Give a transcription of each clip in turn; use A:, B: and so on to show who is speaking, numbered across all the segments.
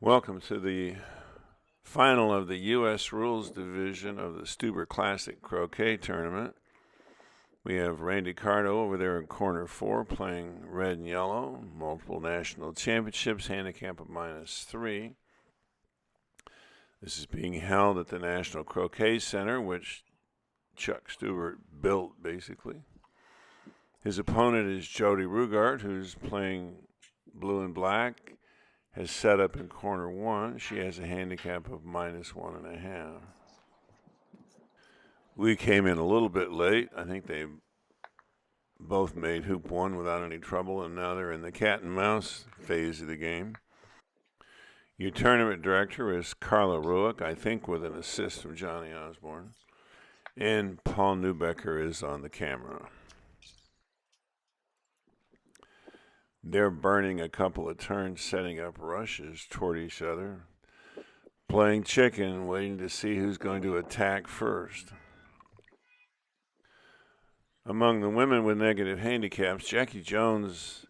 A: Welcome to the final of the U.S. Rules Division of the Steuber Classic Croquet Tournament. We have Randy Cardo over there in corner 4 playing red and yellow, multiple national championships, handicap of -3. This is being held at the National Croquet Center, which Chuck Steuber built, basically. His opponent is Jodi Rugart, who's playing blue and black. Has set up in corner 1. She has a handicap of -1.5. We came in a little bit late. I think they both made hoop 1 without any trouble, and now they're in the cat and mouse phase of the game. Your tournament director is Carla Rueck, I think with an assist from Johnny Osborne. And Paul Neubecker is on the camera. They're burning a couple of turns, setting up rushes toward each other, playing chicken, waiting to see who's going to attack first. Among the women with negative handicaps, Jackie Jones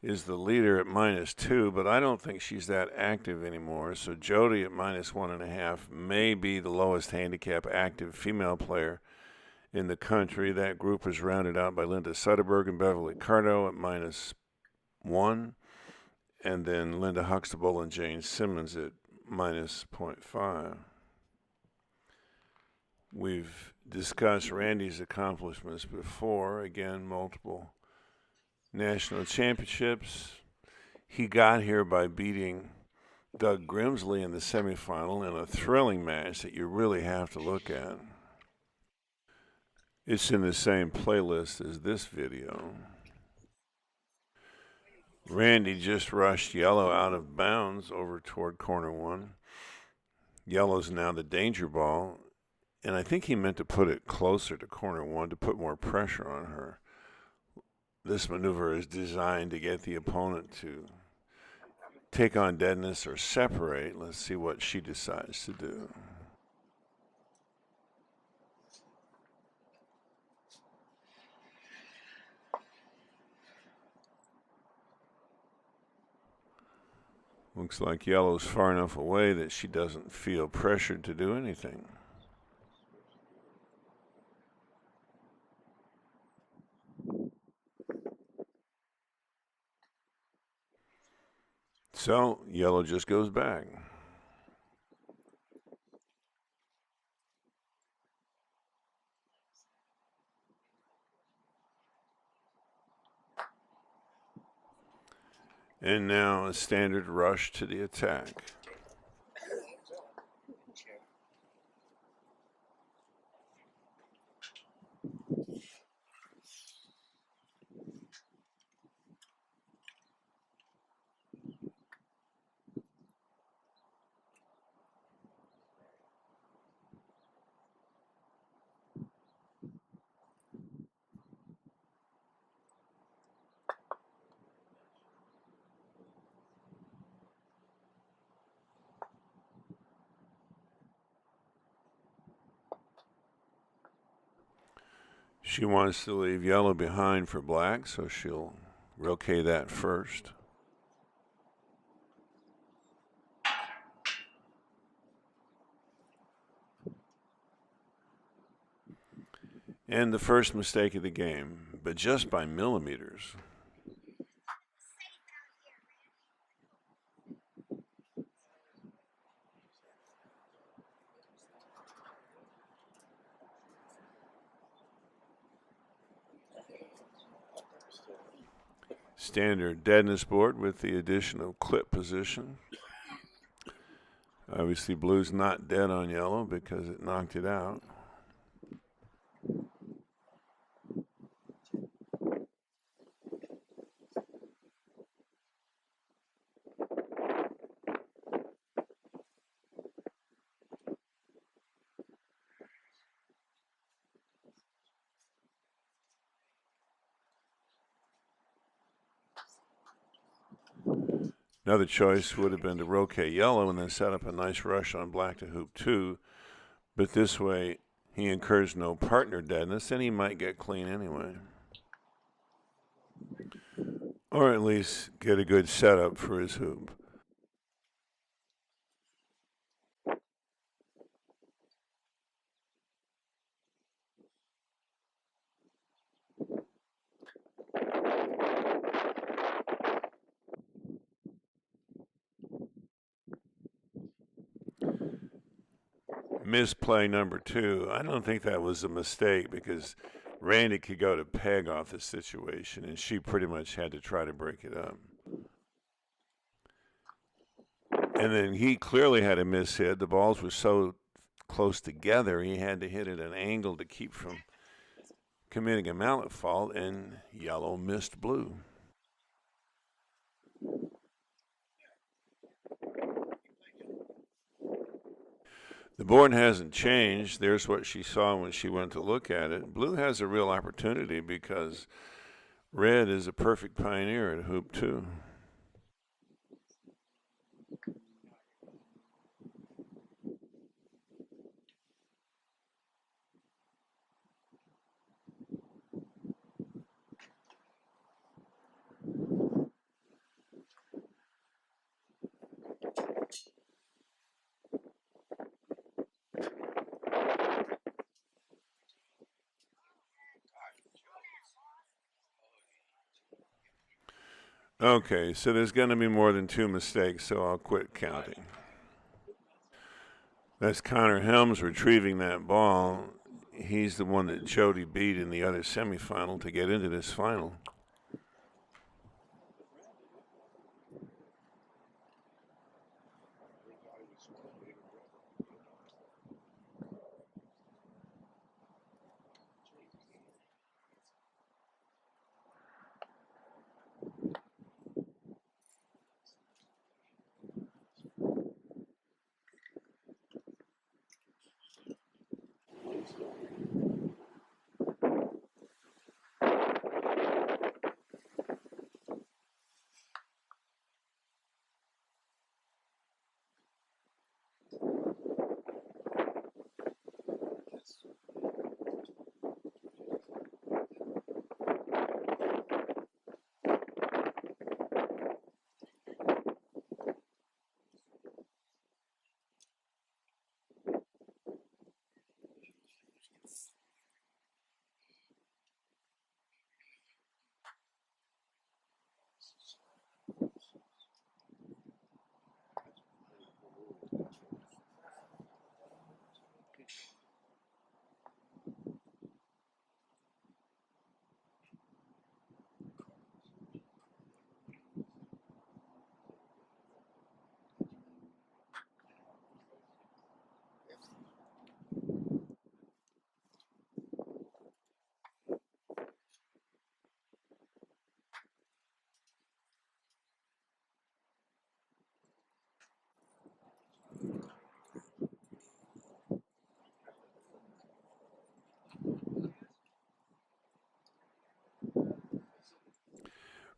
A: is the leader at -2, but I don't think she's that active anymore. So Jodi at -1.5 may be the lowest handicap active female player in the country. That group is rounded out by Linda Sutterberg and Beverly Cardo at -1, and then Linda Huxtable and Jane Simmons at -0.5. We've discussed Randy's accomplishments before. Again, multiple national championships. He got here by beating Doug Grimsley in the semifinal in a thrilling match that you really have to look at. It's in the same playlist as this video. Randy just rushed yellow out of bounds over toward corner 1. Yellow's now the danger ball, and I think he meant to put it closer to corner 1 to put more pressure on her. This maneuver is designed to get the opponent to take on deadness or separate. Let's see what she decides to do. Looks like yellow's far enough away that she doesn't feel pressured to do anything. So yellow just goes back. And now a standard rush to the attack. She wants to leave yellow behind for black, so she'll roquet that first. And the first mistake of the game, but just by millimeters. Standard deadness board with the addition of clip position. Obviously blue's not dead on yellow because it knocked it out. Another choice would have been to roquet yellow and then set up a nice rush on black to hoop 2, but this way he incurs no partner deadness and he might get clean anyway. Or at least get a good setup for his hoop. misplay number 2. I don't think that was a mistake because Randy could go to peg off the situation, and she pretty much had to try to break it up. And then he clearly had a mishit. The balls were so close together, he had to hit at an angle to keep from committing a mallet fault, and yellow missed blue. The board hasn't changed. There's what she saw when she went to look at it. Blue has a real opportunity because red is a perfect pioneer at hoop 2. Okay, so there's going to be more than 2 mistakes, so I'll quit counting. That's Connor Helms retrieving that ball. He's the one that Jodi beat in the other semifinal to get into this final.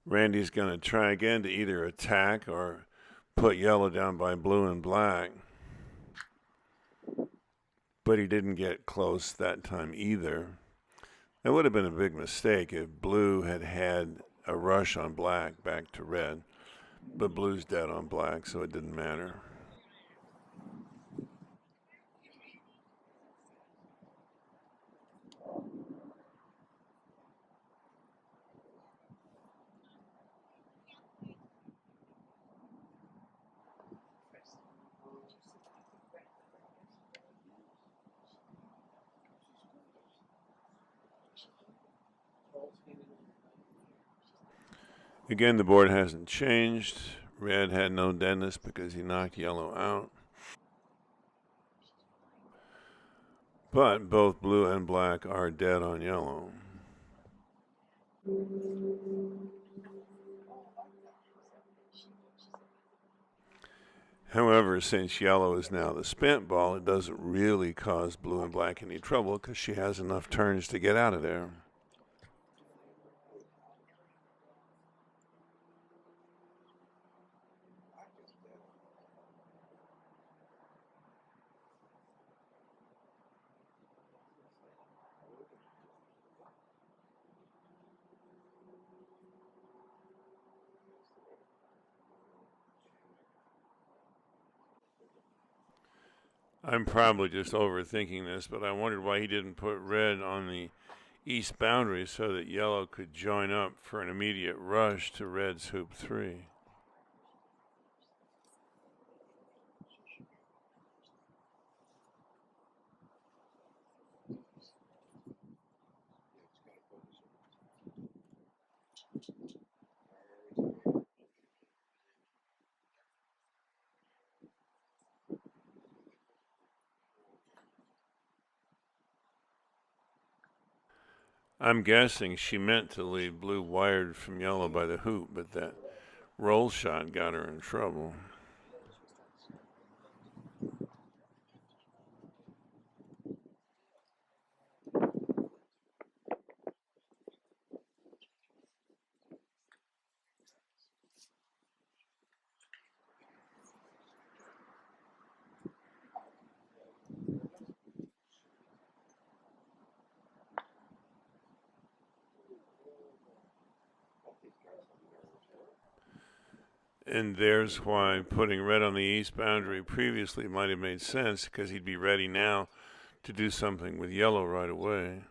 A: Randy's going to try again to either attack or put yellow down by blue and black. But he didn't get close that time either. That would have been a big mistake if blue had had a rush on black back to red. But blue's dead on black, so it didn't matter. Again, the board hasn't changed. Red had no deadness because he knocked yellow out. But both blue and black are dead on yellow. However, since yellow is now the spent ball, it doesn't really cause blue and black any trouble because she has enough turns to get out of there. I'm probably just overthinking this, but I wondered why he didn't put red on the east boundary so that yellow could join up for an immediate rush to red's hoop 3. I'm guessing she meant to leave blue wired from yellow by the hoop, but that roll shot got her in trouble. And there's why putting red on the east boundary previously might have made sense, because he'd be ready now to do something with yellow right away.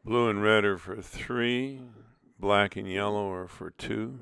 A: Blue and red are for 3, black and yellow are for 2.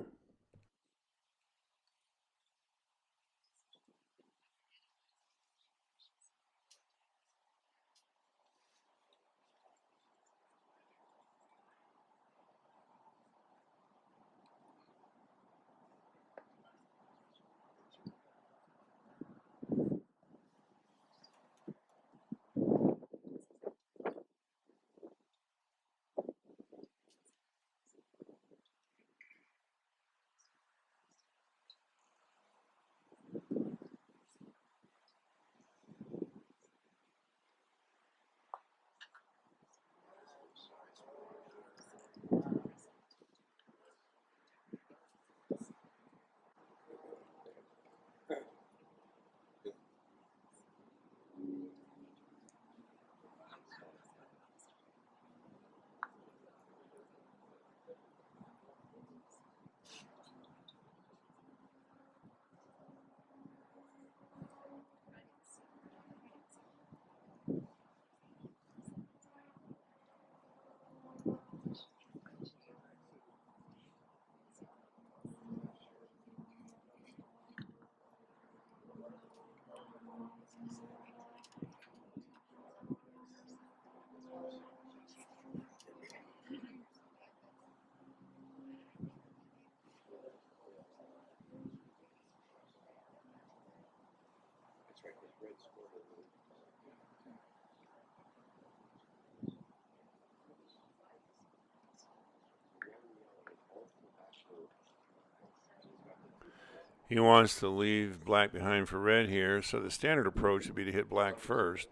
A: He wants to leave black behind for red here, so the standard approach would be to hit black first,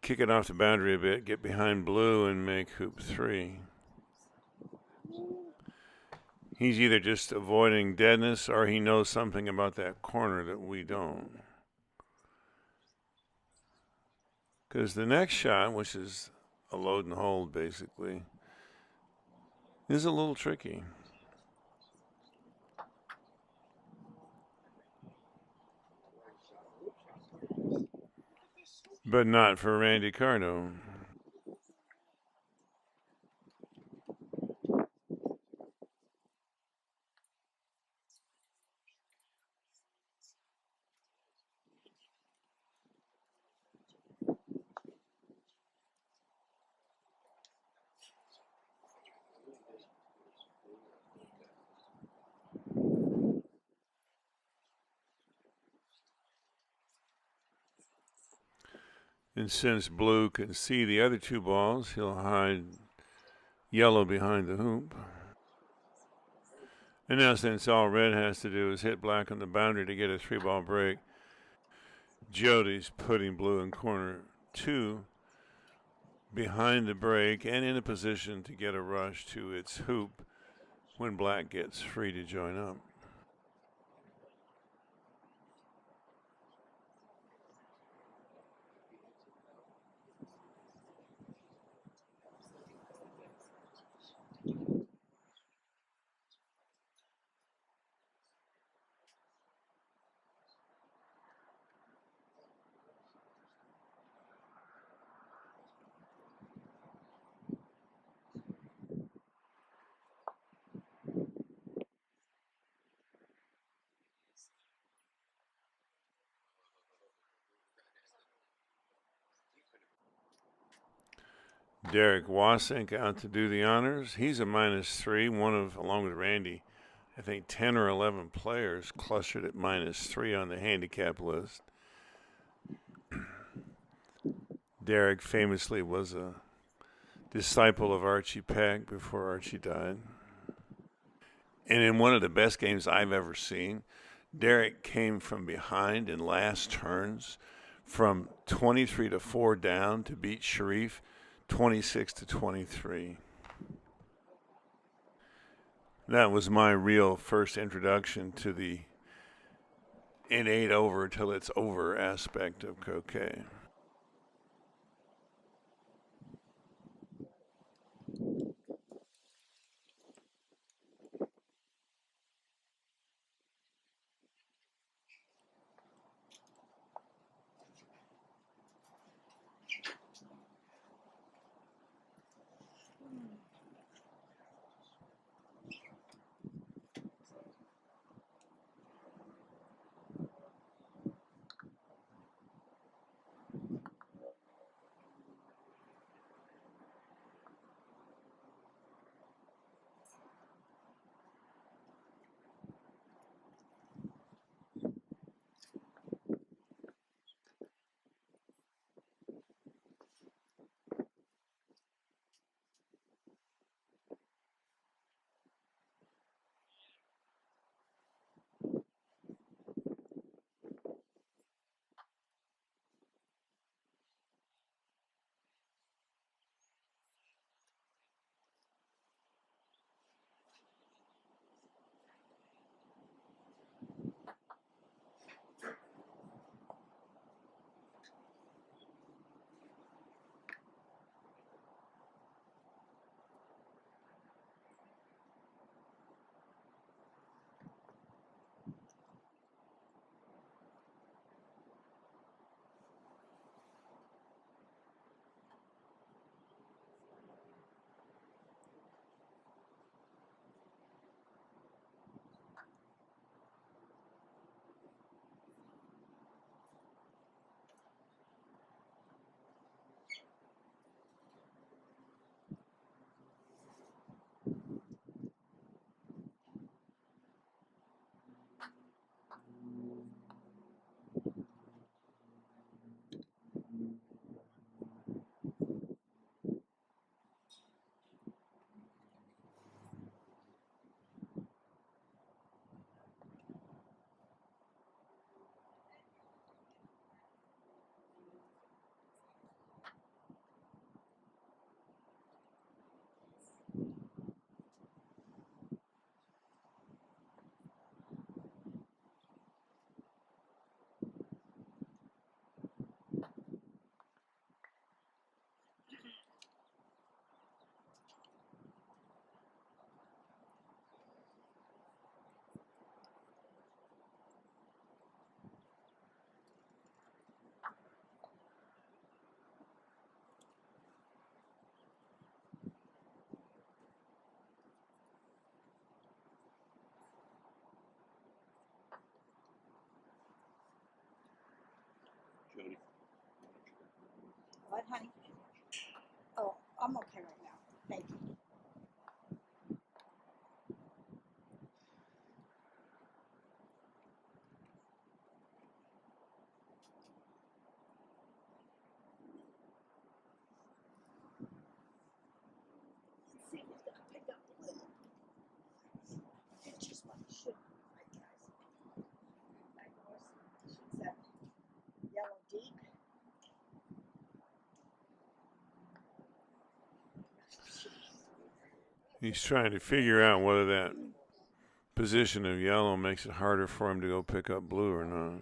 A: kick it off the boundary a bit, get behind blue, and make hoop 3. He's either just avoiding deadness or he knows something about that corner that we don't. Because the next shot, which is a load and hold basically, is a little tricky. But not for Randy Cardo. And since blue can see the other two balls, he'll hide yellow behind the hoop. And now since all red has to do is hit black on the boundary to get a 3-ball break, Jodi's putting blue in corner 2 behind the break and in a position to get a rush to its hoop when black gets free to join up. Derek Wasink out to do the honors. He's a -3, one of, along with Randy, I think 10 or 11 players clustered at -3 on the handicap list. Derek famously was a disciple of Archie Peck before Archie died. And in one of the best games I've ever seen, Derek came from behind in last turns from 23-4 down to beat Sharif 26-23. That was my real first introduction to the "it ain't over till it's over" aspect of croquet. He's trying to figure out whether that position of yellow makes it harder for him to go pick up blue or not.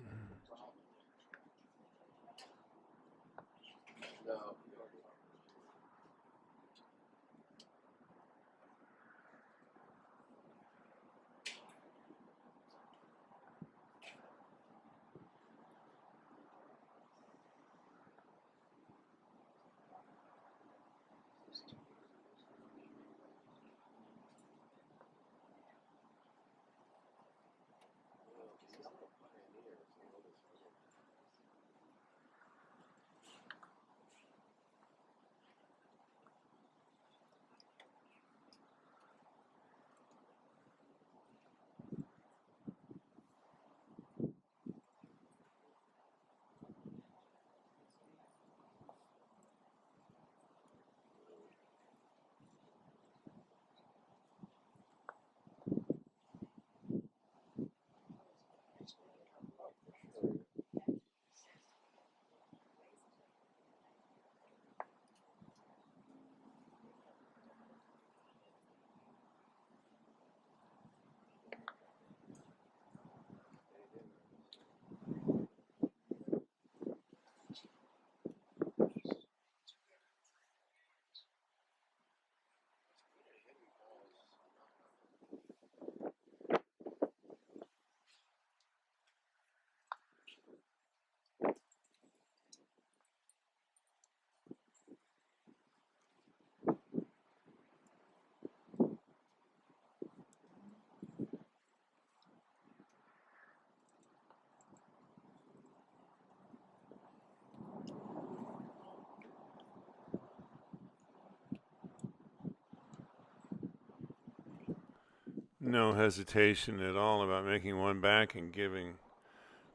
A: No hesitation at all about making one back and giving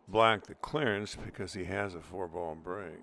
A: black the clearance because he has a 4-ball break.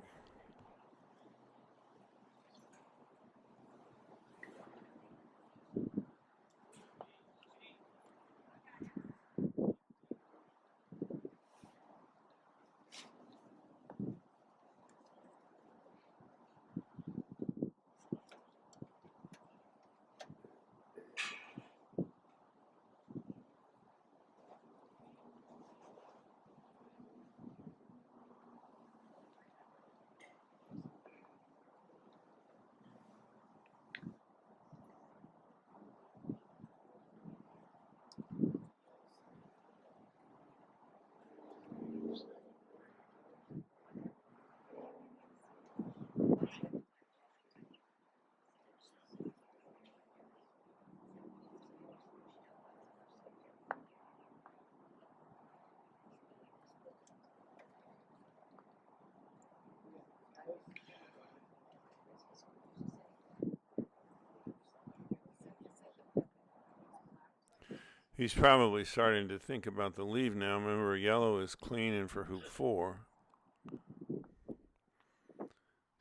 A: He's probably starting to think about the leave now. Remember, yellow is clean in for hoop 4.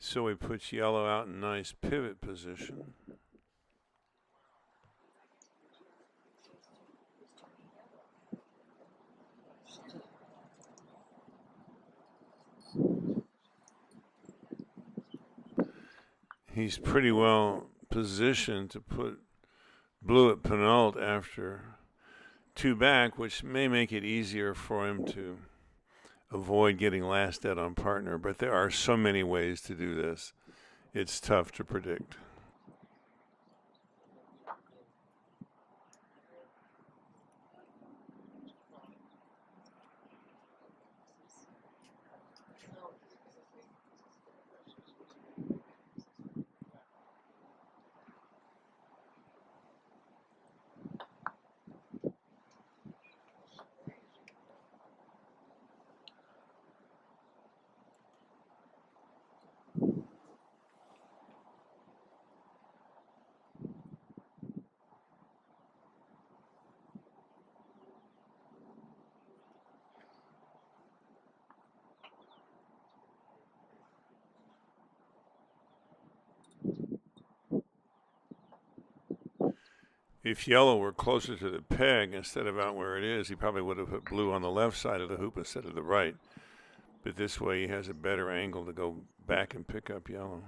A: So he puts yellow out in nice pivot position. He's pretty well positioned to put blue at penult after 2 back, which may make it easier for him to avoid getting last dead on partner. But there are so many ways to do this. It's tough to predict. If yellow were closer to the peg instead of out where it is, he probably would have put blue on the left side of the hoop instead of the right. But this way he has a better angle to go back and pick up yellow.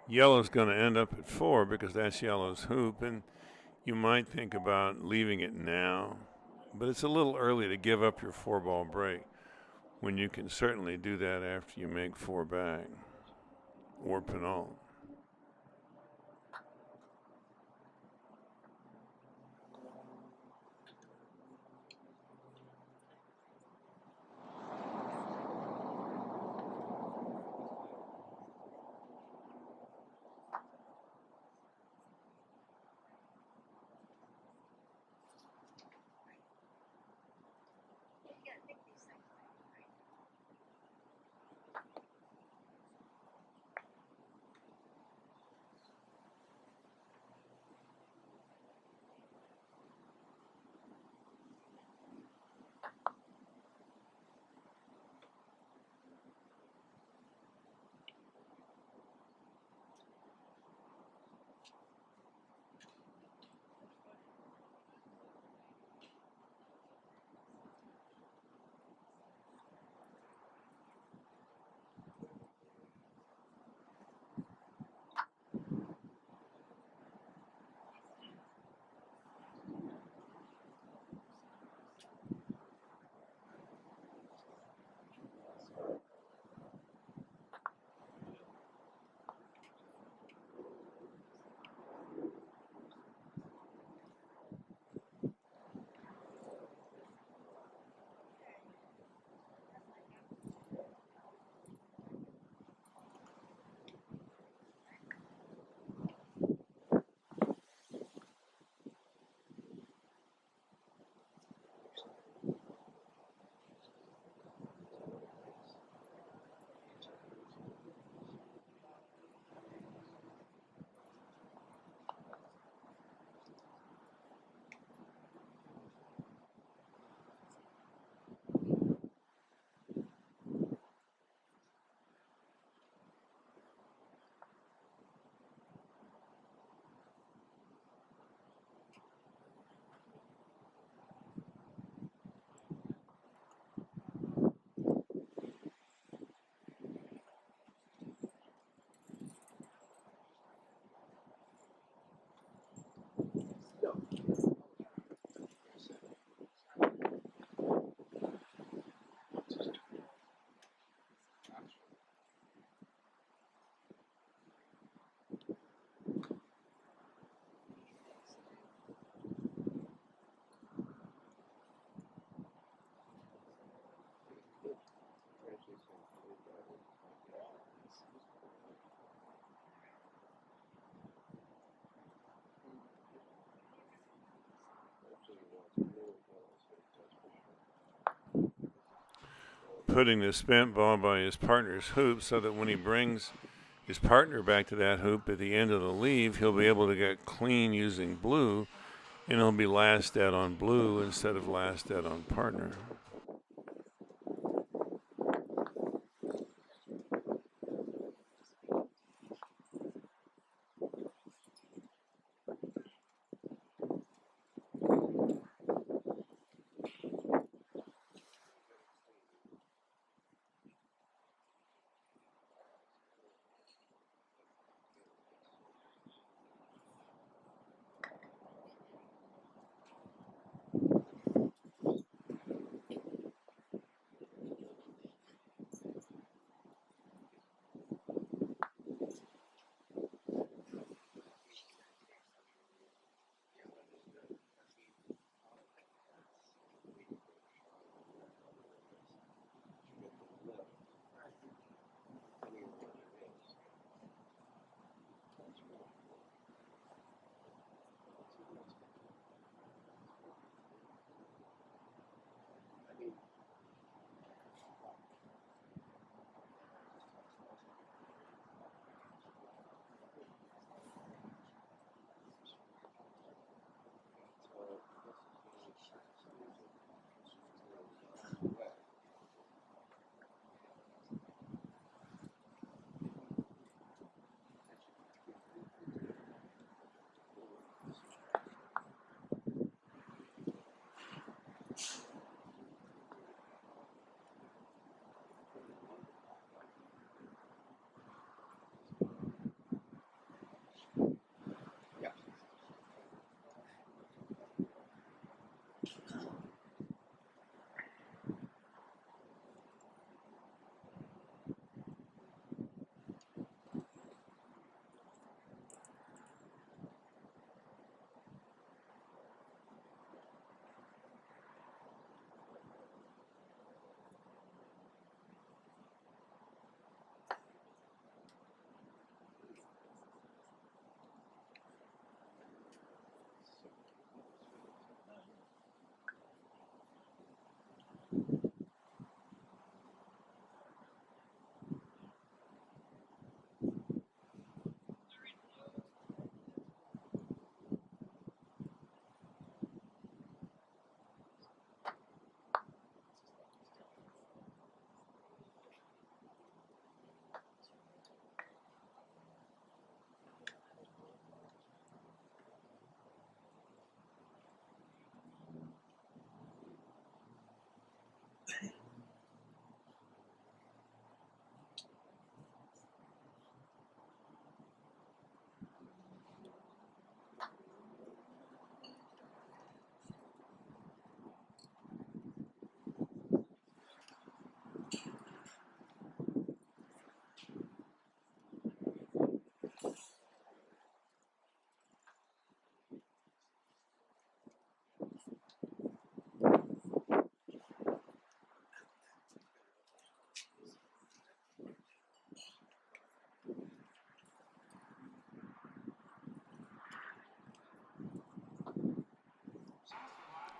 A: Yellow's going to end up at 4 because that's yellow's hoop, and you might think about leaving it now, but it's a little early to give up your 4-ball break when you can certainly do that after you make 4 back or penult. Putting the spent ball by his partner's hoop so that when he brings his partner back to that hoop at the end of the leave, he'll be able to get clean using blue, and he'll be last dead on blue instead of last dead on partner.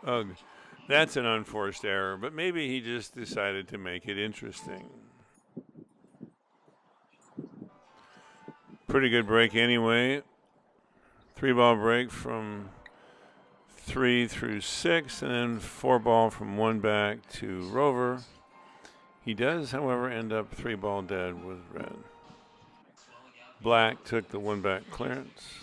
A: Ugh. That's an unforced error, but maybe he just decided to make it interesting. Pretty good break anyway. 3-ball break from 3 through 6, and then 4-ball from 1 back to Rover. He does, however, end up 3-ball dead with red. Black took the 1 back clearance.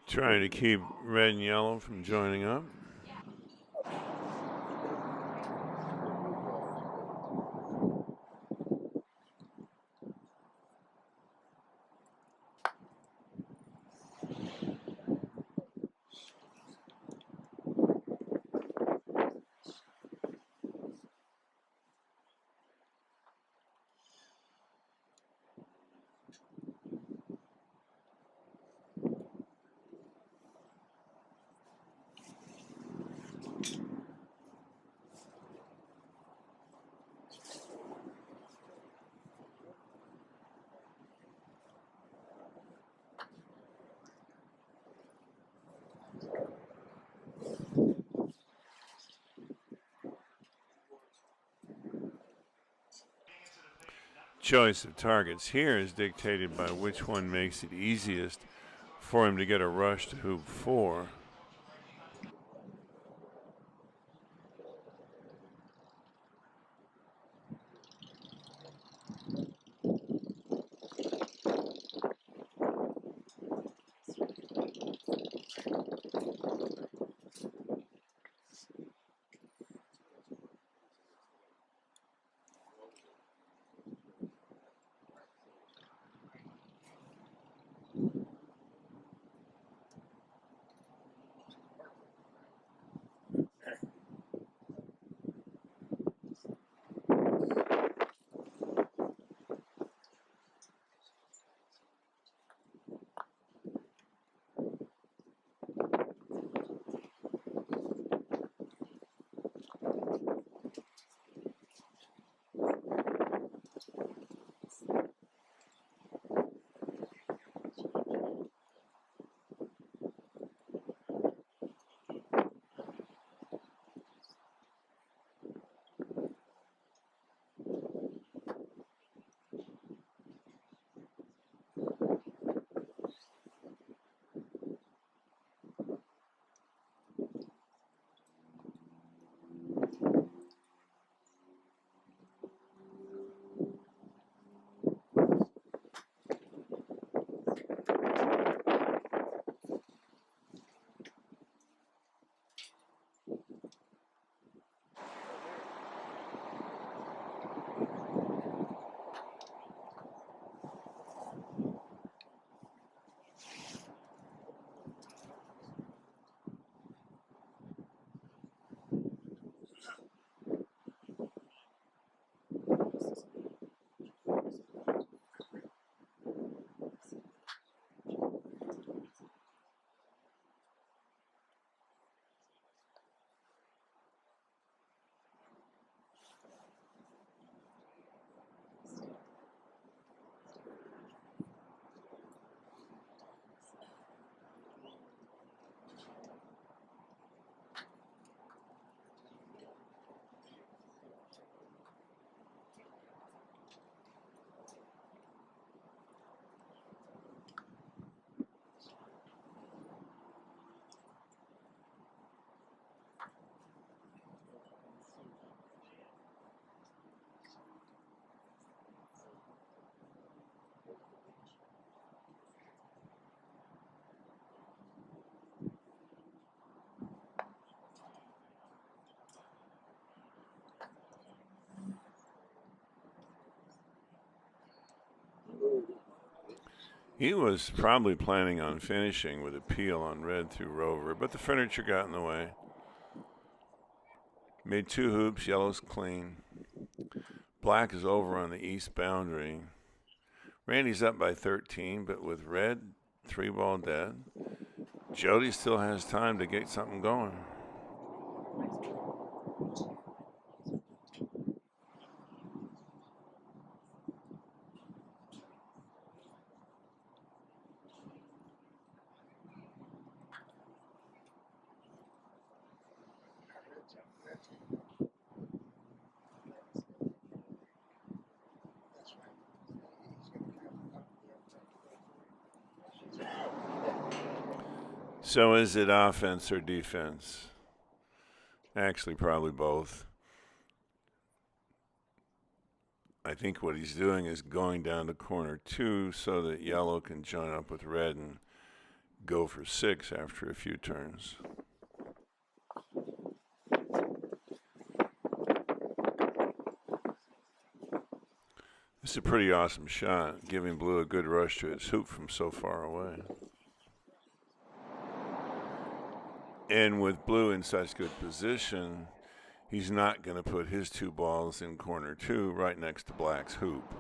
A: Trying to keep red and yellow from joining up. Choice of targets here is dictated by which one makes it easiest for him to get a rush to hoop 4. He was probably planning on finishing with a peel on red through Rover, but the furniture got in the way. Made 2 hoops, yellow's clean. Black is over on the east boundary. Randy's up by 13, but with red 3 ball dead. Jodi still has time to get something going. So is it offense or defense? Actually, probably both. I think what he's doing is going down to corner 2 so that yellow can join up with red and go for 6 after a few turns. It's a pretty awesome shot, giving blue a good rush to its hoop from so far away. And with blue in such good position, he's not going to put his 2 balls in corner 2 right next to black's hoop.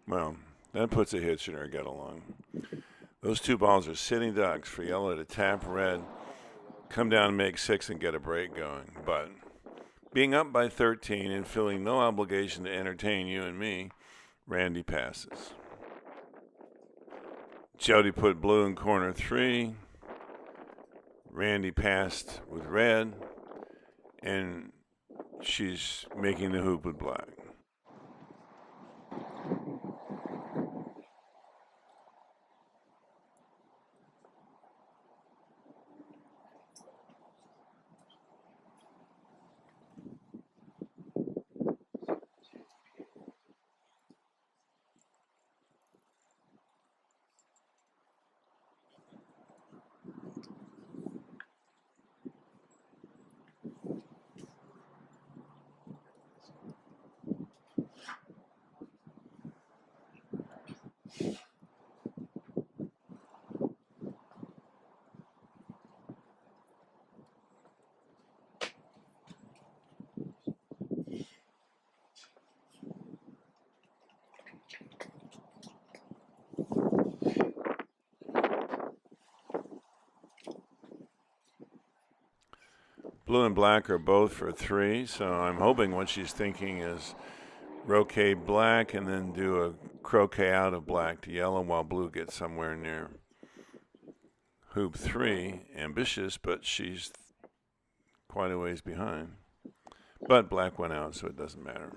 A: Well, that puts a hitch in our get along. Those 2 balls are sitting ducks for yellow to tap red, come down and make 6 and get a break going. But being up by 13 and feeling no obligation to entertain you and me, Randy passes. Jodi put blue in corner 3. Randy passed with red, and she's making the hoop with black. Blue and black are both for 3, so I'm hoping what she's thinking is Croquet black and then do a croquet out of black to yellow while blue gets somewhere near hoop 3. Ambitious, but she's quite a ways behind. But black went out, so it doesn't matter.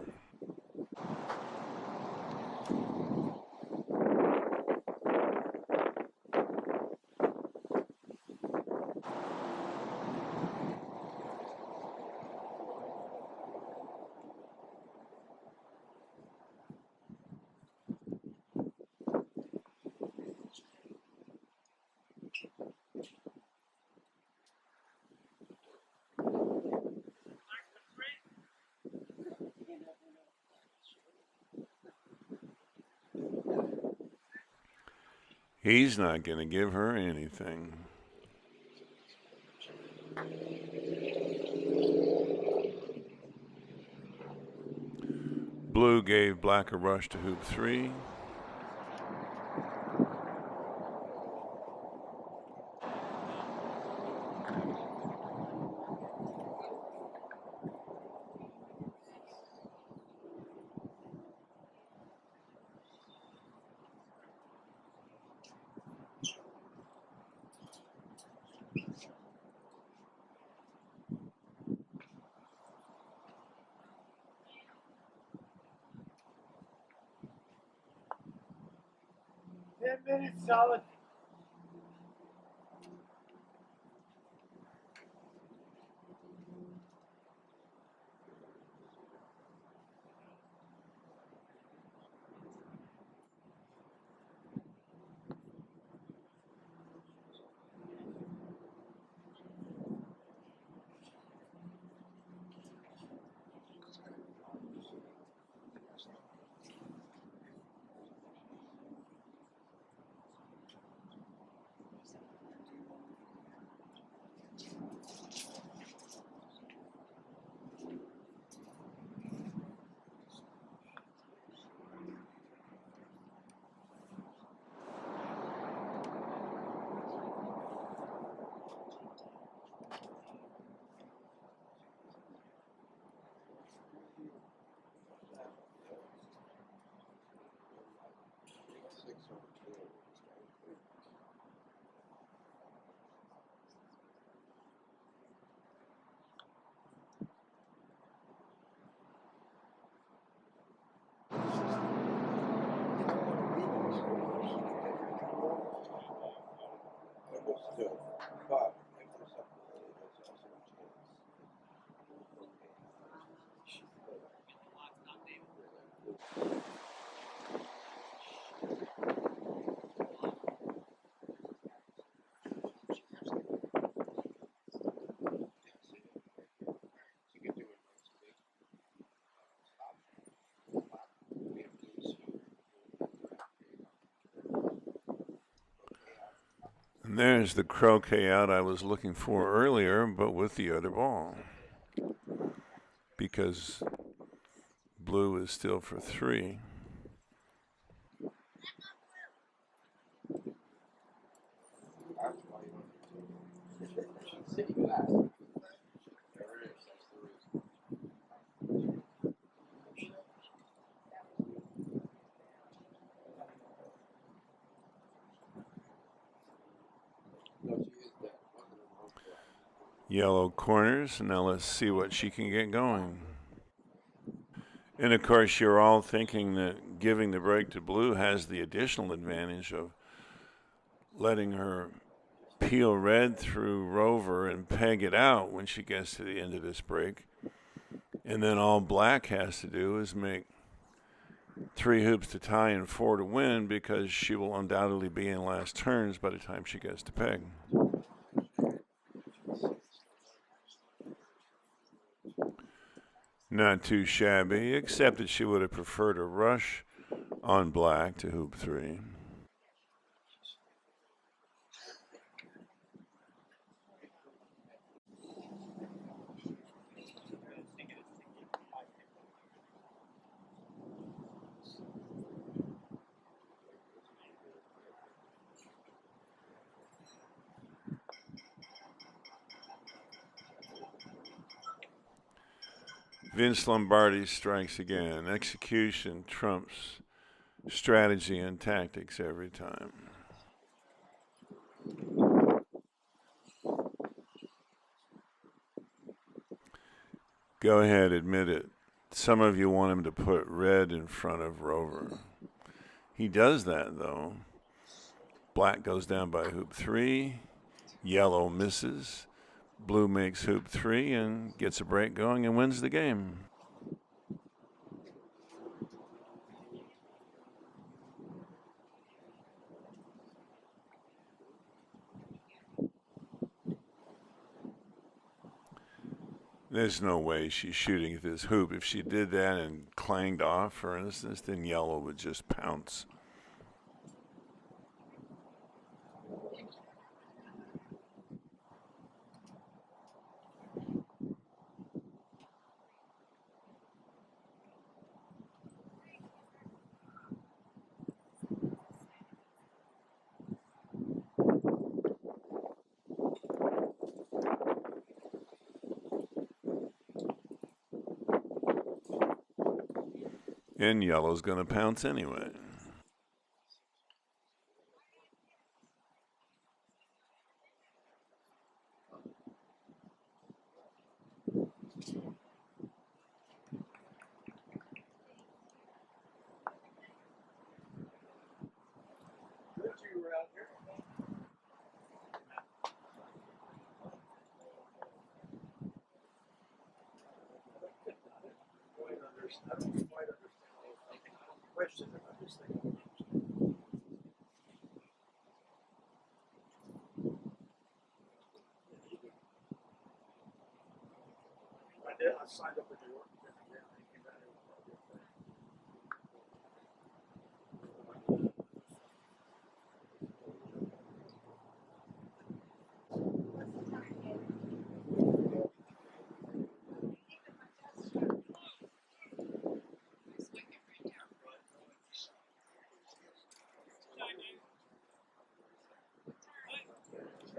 A: He's not going to give her anything. Blue gave black a rush to hoop 3.
B: 10 minutes solid.
A: And there's the croquet out I was looking for earlier, but with the other ball. Because blue is still for 3. Yellow corners. Now let's see what she can get going. And of course, you're all thinking that giving the break to blue has the additional advantage of letting her peel red through rover and peg it out when she gets to the end of this break. And then all black has to do is make 3 hoops to tie and 4 to win, because she will undoubtedly be in last turns by the time she gets to peg. Not too shabby, except that she would have preferred a rush on black to hoop 3. Vince Lombardi strikes again. Execution trumps strategy and tactics every time. Go ahead, admit it. Some of you want him to put red in front of rover. He does that, though. Black goes down by hoop 3. Yellow misses. Blue makes hoop 3 and gets a break going and wins the game. There's no way she's shooting at this hoop. If she did that and clanged off, for instance, then yellow would just pounce. And yellow's going to pounce anyway.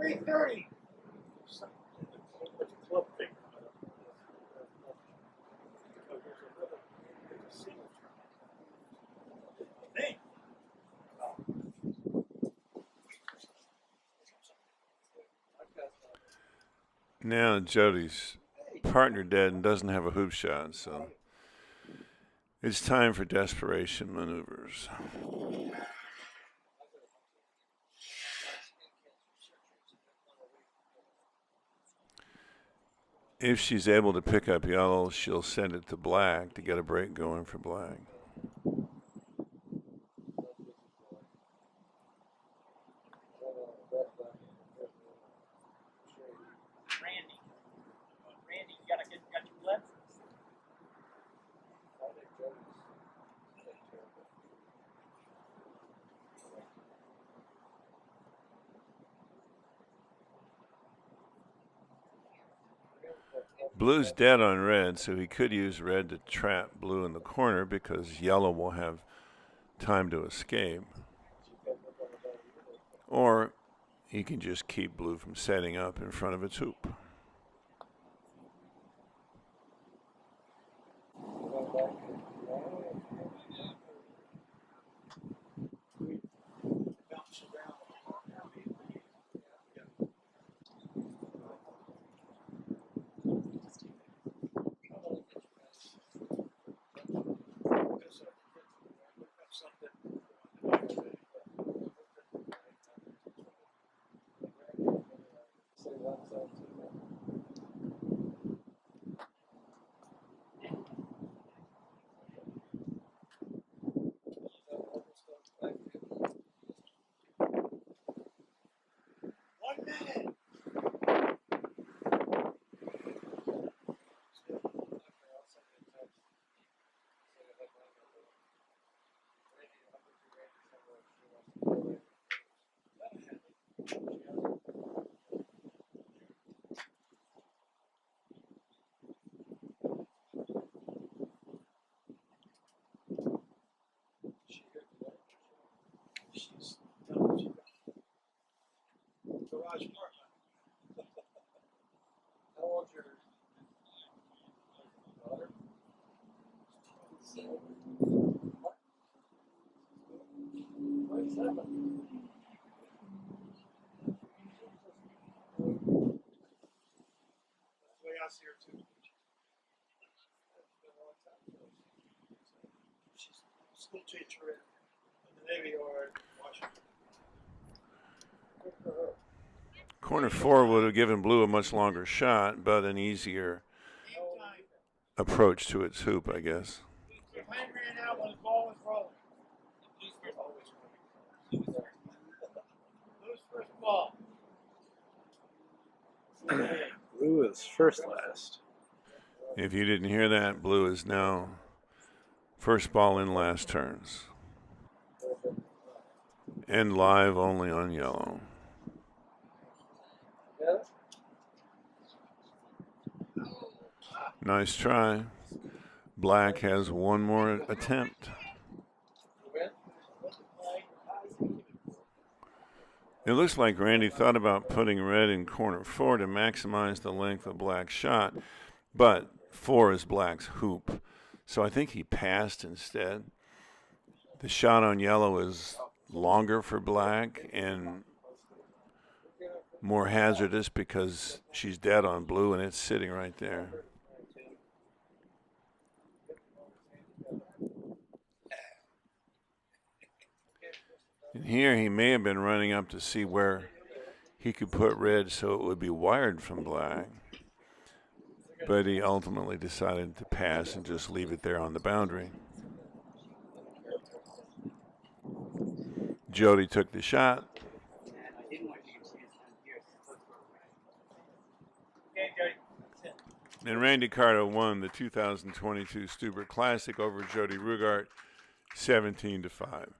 B: 3:30.
A: Now Jodi's partner dead and doesn't have a hoop shot, so it's time for desperation maneuvers. If she's able to pick up yellow, she'll send it to black to get a break going for black.
B: Randy, you got your blitz?
A: Blue's dead on red, so he could use red to trap blue in the corner because yellow will have time to escape. Or he can just keep blue from setting up in front of its hoop.
B: How old's your daughter? 27. That's the way I see her too. It's been a long time. She's a school teacher in the Navy or in Washington. Good for her.
A: Corner 4 would have given blue a much longer shot, but an easier approach to its hoop, I guess.
B: Your hand ran out when the ball was rolling. Blue's always rolling. Blue's first ball.
C: Blue is first last.
A: If you didn't hear that, blue is now first ball in last turns. And live only on yellow. Nice try. Black has one more attempt. It looks like Randy thought about putting red in corner 4 to maximize the length of black's shot, but 4 is black's hoop. So I think he passed instead. The shot on yellow is longer for black and more hazardous because she's dead on blue and it's sitting right there. And here he may have been running up to see where he could put red so it would be wired from black. but he ultimately decided to pass and just leave it there on the boundary. Jodi took the shot. And Randy Cardo won the 2022 Steuber Classic over Jodi Rugart 17-5.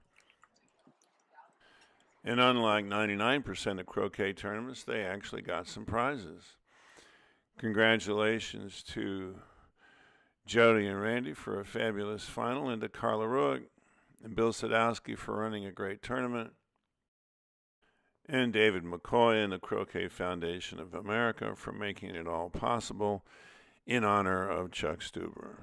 A: And unlike 99% of croquet tournaments, they actually got some prizes. Congratulations to Jodi and Randy for a fabulous final, and to Carla Rueck and Bill Sadowski for running a great tournament, and David McCoy and the Croquet Foundation of America for making it all possible in honor of Chuck Steuber.